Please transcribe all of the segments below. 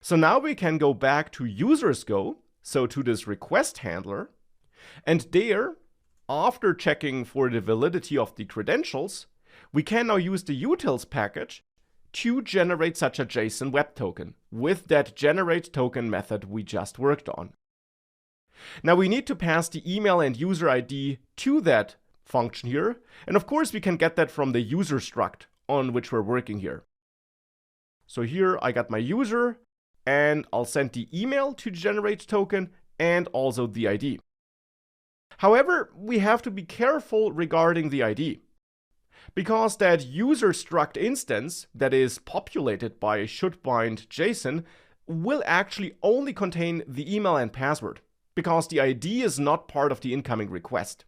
So now we can go back to users go, so to this request handler, and there, after checking for the validity of the credentials, we can now use the utils package to generate such a JSON web token with that generate token method we just worked on. Now we need to pass the email and user ID to that function here, and of course we can get that from the user struct on which we're working here. So here I got my user, and I'll send the email to generate token and also the ID. However, we have to be careful regarding the ID, because that user struct instance that is populated by should bind JSON will actually only contain the email and password, because the ID is not part of the incoming request.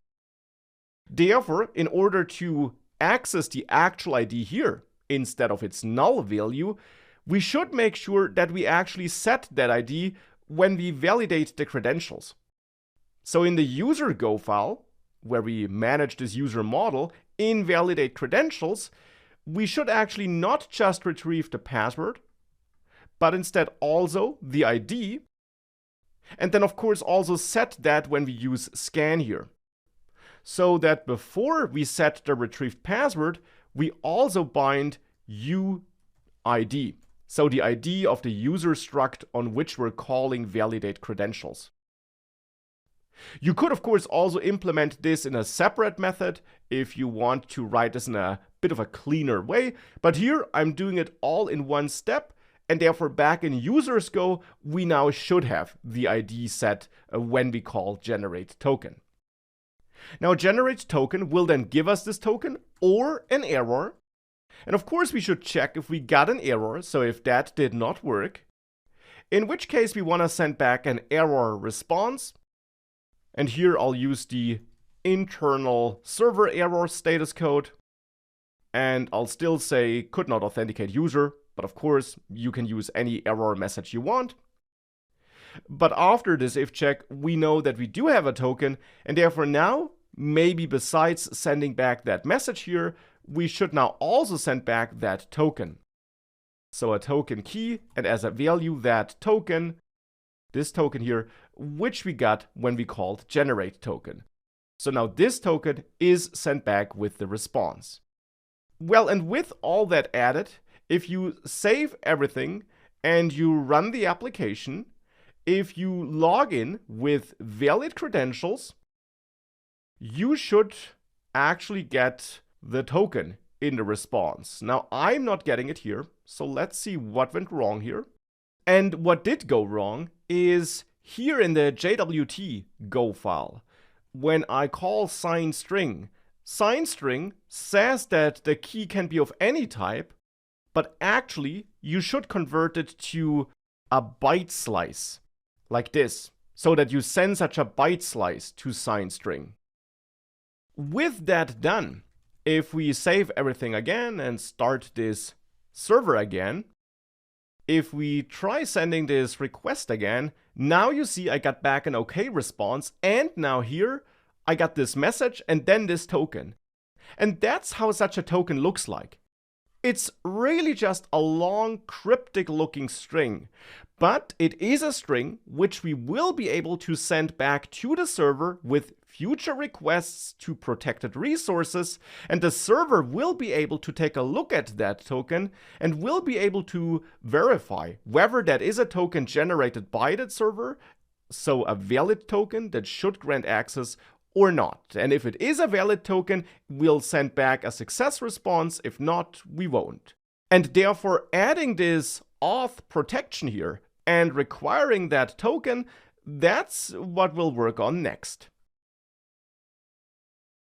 Therefore, in order to access the actual ID here instead of its null value, we should make sure that we actually set that ID when we validate the credentials. So in the user go file, where we manage this user model, in validate credentials, we should actually not just retrieve the password, but instead also the ID, and then of course also set that when we use scan here. So that before we set the retrieved password, we also bind UID. So the ID of the user struct on which we're calling validate credentials. You could of course also implement this in a separate method if you want to write this in a bit of a cleaner way, but here I'm doing it all in one step, and therefore back in users go, we now should have the ID set when we call generate token. Now generate token will then give us this token or an error. And of course we should check if we got an error, so if that did not work, in which case we want to send back an error response. And here I'll use the internal server error status code, and I'll still say could not authenticate user, but of course you can use any error message you want. But after this if check, we know that we do have a token, and therefore now, maybe besides sending back that message here, we should now also send back that token. So a token key, and as a value that token, this token here, which we got when we called generate token. So now this token is sent back with the response. Well, and with all that added, if you save everything and you run the application, if you log in with valid credentials, you should actually get the token in the response. Now I'm not getting it here, so let's see what went wrong here. And what did go wrong is here in the JWT Go file, when I call sign string says that the key can be of any type, but actually you should convert it to a byte slice, like this, so that you send such a byte slice to sign string. With that done, if we save everything again and start this server again, if we try sending this request again, now you see I got back an OK response, and now here I got this message and then this token. And that's how such a token looks like. It's really just a long cryptic looking string, but it is a string which we will be able to send back to the server with future requests to protected resources, and the server will be able to take a look at that token and will be able to verify whether that is a token generated by that server, so a valid token that should grant access, or not. And if it is a valid token, we'll send back a success response. If not, we won't. And therefore adding this auth protection here and requiring that token, that's what we'll work on next.